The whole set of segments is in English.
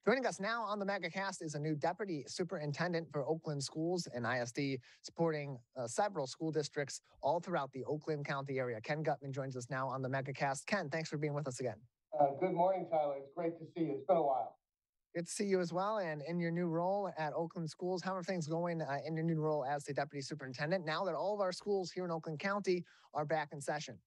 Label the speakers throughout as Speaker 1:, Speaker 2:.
Speaker 1: Joining us now on the Megacast is a new deputy superintendent for Oakland Schools and ISD, supporting several school districts all throughout the Oakland County area. Ken Gutman joins us now on the Megacast. Ken, thanks for being with us again.
Speaker 2: Good morning, Tyler. It's great to see you. It's been a while.
Speaker 1: Good to see you as well. And in your new role at Oakland Schools, how are things going in your new role as the deputy superintendent now that all of our schools here in Oakland County are back in session?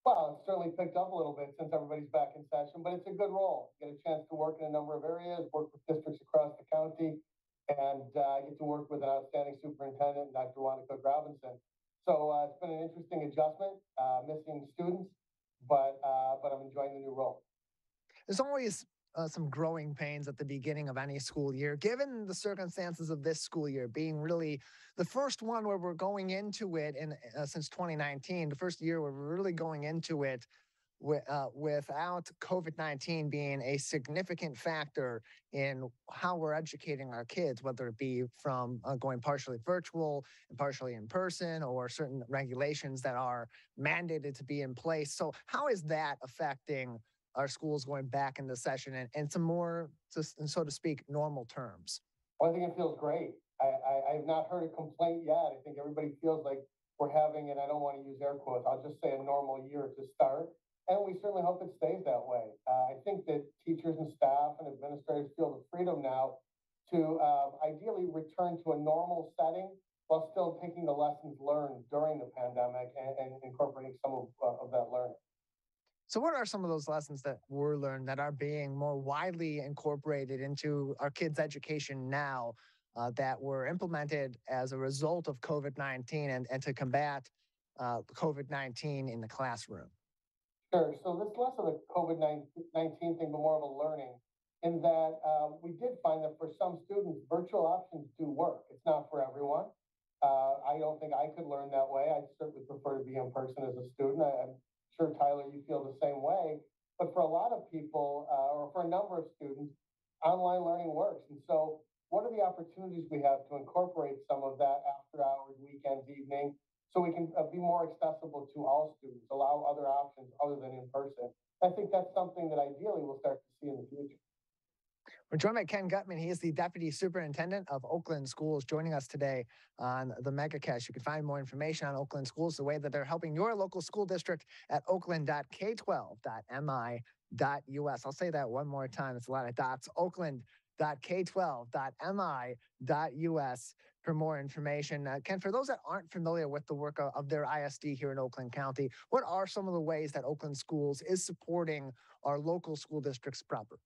Speaker 2: Well, it's certainly picked up a little bit since everybody's back in session, but it's a good role. Get a chance to work in a number of areas, work with districts across the county, and get to work with an outstanding superintendent, Dr. Wanda Cook-Robinson. So it's been an interesting adjustment, missing students, but I'm enjoying the new role.
Speaker 1: There's always some growing pains at the beginning of any school year, given the circumstances of this school year being really the first one where we're going into it since 2019, the first year where we're really going into it without COVID-19 being a significant factor in how we're educating our kids, whether it be from going partially virtual and partially in person, or certain regulations that are mandated to be in place. So how is that affecting our schools going back into session and some more, so to speak, normal terms?
Speaker 2: Well, I think it feels great. I have not heard a complaint yet. I think everybody feels like we're having, and I don't want to use air quotes, I'll just say a normal year to start. And we certainly hope it stays that way. I think that teachers and staff and administrators feel the freedom now to ideally return to a normal setting while still taking the lessons learned during the pandemic and incorporating some of that learning.
Speaker 1: So what are some of those lessons that were learned that are being more widely incorporated into our kids' education now that were implemented as a result of COVID-19 and to combat COVID-19 in the classroom?
Speaker 2: Sure. So this less of a COVID-19 thing, but more of a learning in that we did find that for some students, virtual options do work. It's not for everyone. I don't think I could learn that way. I certainly prefer to be in person as a student. I'm sure, Tyler, you feel the same way. But for a lot of people, or for a number of students, online learning works. And so what are the opportunities we have to incorporate some of that after hours, weekends, evening, so we can be more accessible to all students, allow other options other than in person? I think that's something that ideally we'll start to see in the future.
Speaker 1: We're joined by Ken Gutman. He is the Deputy Superintendent of Oakland Schools, joining us today on the Megacast. You can find more information on Oakland Schools, the way that they're helping your local school district at oakland.k12.mi.us. I'll say that one more time. It's a lot of dots. Oakland.k12.mi.us for more information. Ken, for those that aren't familiar with the work of their ISD here in Oakland County, what are some of the ways that Oakland Schools is supporting our local school districts proper?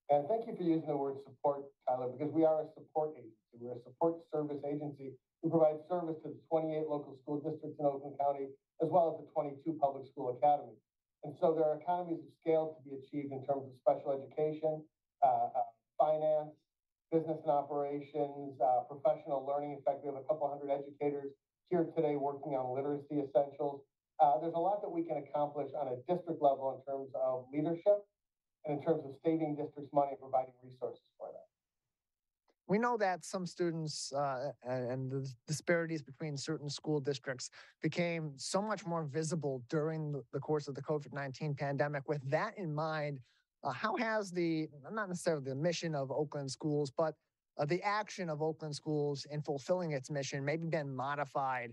Speaker 2: And thank you for using the word support, Tyler, because we are a support agency. We're a support service agency who provides service to the 28 local school districts in Oakland County, as well as the 22 public school academies. And so there are economies of scale to be achieved in terms of special education, finance, business and operations, professional learning. In fact, we have a couple hundred educators here today working on literacy essentials. There's a lot that we can accomplish on a district level in terms of leadership, and in terms of saving districts money and providing resources for that.
Speaker 1: We know that some students and the disparities between certain school districts became so much more visible during the course of the COVID-19 pandemic. With that in mind, how has not necessarily the mission of Oakland Schools, but the action of Oakland Schools in fulfilling its mission maybe been modified,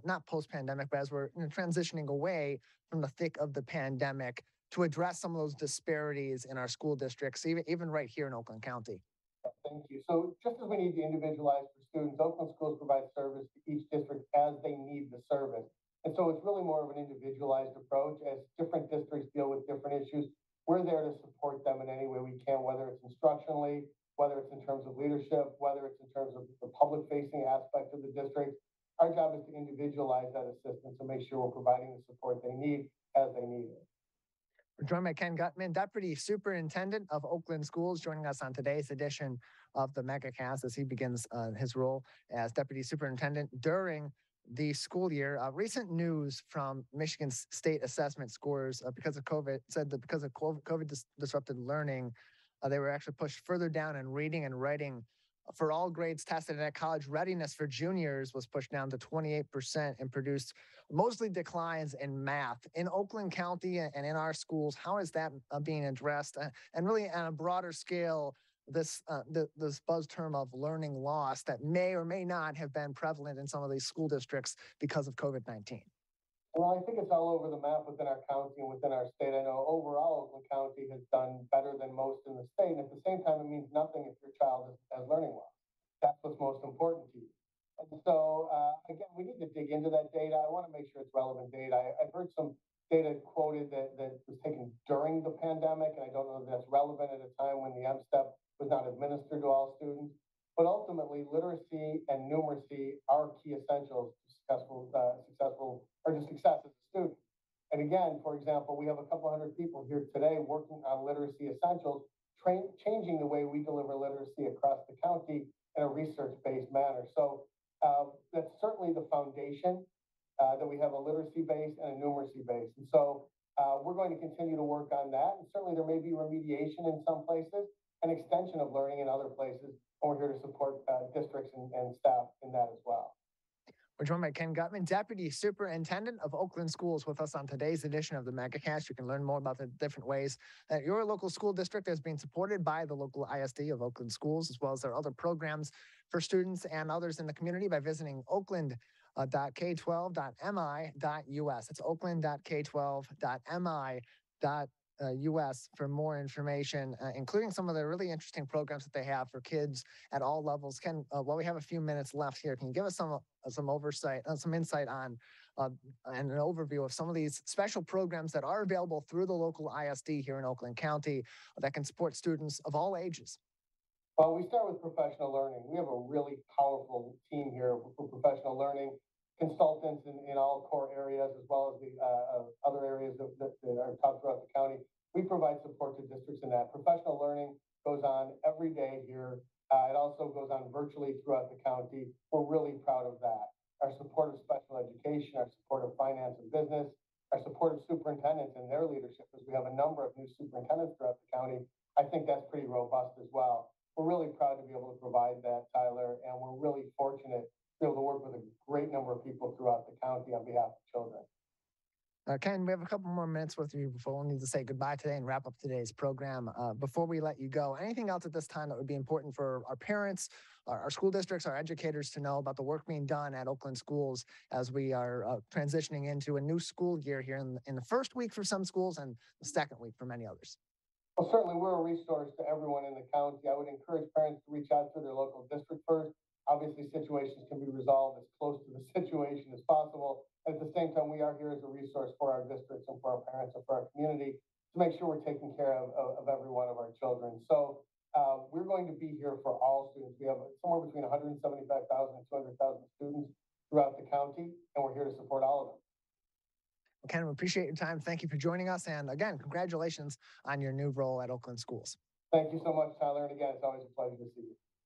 Speaker 1: not post-pandemic, but as we're transitioning away from the thick of the pandemic, to address some of those disparities in our school districts, even right here in Oakland County?
Speaker 2: Thank you. So just as we need to individualize for students, Oakland Schools provide service to each district as they need the service. And so it's really more of an individualized approach. As different districts deal with different issues, we're there to support them in any way we can, whether it's instructionally, whether it's in terms of leadership, whether it's in terms of the public-facing aspect of the district. Our job is to individualize that assistance and make sure we're providing the support they need as they need it.
Speaker 1: We're joined by Ken Gutman, Deputy Superintendent of Oakland Schools, joining us on today's edition of the Megacast as he begins his role as Deputy Superintendent during the school year. Recent news from Michigan State assessment scores because of COVID said that because of COVID disrupted learning, they were actually pushed further down in reading and writing for all grades tested, and college readiness for juniors was pushed down to 28% and produced mostly declines in math. In Oakland County and in our schools, how is that being addressed? And really on a broader scale, this buzz term of learning loss that may or may not have been prevalent in some of these school districts because of COVID-19?
Speaker 2: Well, I think it's all over the map within our county and within our state. I know overall Oakland County has done better than most in the state. And at the same time, it means nothing if your child has learning loss. That's what's most important to you. And so, again, we need to dig into that data. I want to make sure it's relevant data. I've heard some data quoted that was taken during the pandemic, and I don't know if that's relevant at a time when the M-STEP was not administered to all students. But ultimately, literacy and numeracy are key essentials to successful or to success as a student. And again, for example, we have a couple hundred people here today working on literacy essentials, changing the way we deliver literacy across the county in a research-based manner. So that's certainly the foundation, that we have a literacy base and a numeracy base. And so we're going to continue to work on that. And certainly there may be remediation in some places, an extension of learning in other places. And we're here to support districts and staff in that as well.
Speaker 1: We're joined by Ken Gutman, Deputy Superintendent of Oakland Schools, with us on today's edition of the Megacast. You can learn more about the different ways that your local school district is being supported by the local ISD of Oakland Schools, as well as their other programs for students and others in the community by visiting oakland.k12.mi.us. It's oakland.k12.mi.us for more information, including some of the really interesting programs that they have for kids at all levels. Ken, while we have a few minutes left here, can you give us some oversight, some insight on and an overview of some of these special programs that are available through the local ISD here in Oakland County that can support students of all ages?
Speaker 2: Well, we start with professional learning. We have a really powerful team here for professional learning, consultants in all core areas, as well as the other areas that are taught throughout the county. We provide support to districts in that. Professional learning goes on every day here. It also goes on virtually throughout the county. We're really proud of that. Our support of special education, our support of finance and business, our support of superintendents and their leadership, as we have a number of new superintendents throughout the county. I think that's pretty robust as well. We're really proud to be able to provide that, Tyler, and we're really fortunate to be able to work with a great number of people throughout the county on behalf of children.
Speaker 1: Ken, we have a couple more minutes with you before we need to say goodbye today and wrap up today's program. Before we let you go, anything else at this time that would be important for our parents, our school districts, our educators to know about the work being done at Oakland Schools as we are transitioning into a new school year here in the first week for some schools and the second week for many others?
Speaker 2: Well, certainly we're a resource to everyone in the county. I would encourage parents to reach out to their local district first. Obviously, situations can be resolved as close to the situation as possible. At the same time, we are here as a resource for our districts and for our parents and for our community to make sure we're taking care of every one of our children. So we're going to be here for all students. We have somewhere between 175,000 and 200,000 students throughout the county, and we're here to support all of them.
Speaker 1: Ken, we appreciate your time. Thank you for joining us. And again, congratulations on your new role at Oakland Schools.
Speaker 2: Thank you so much, Tyler. And again, it's always a pleasure to see you.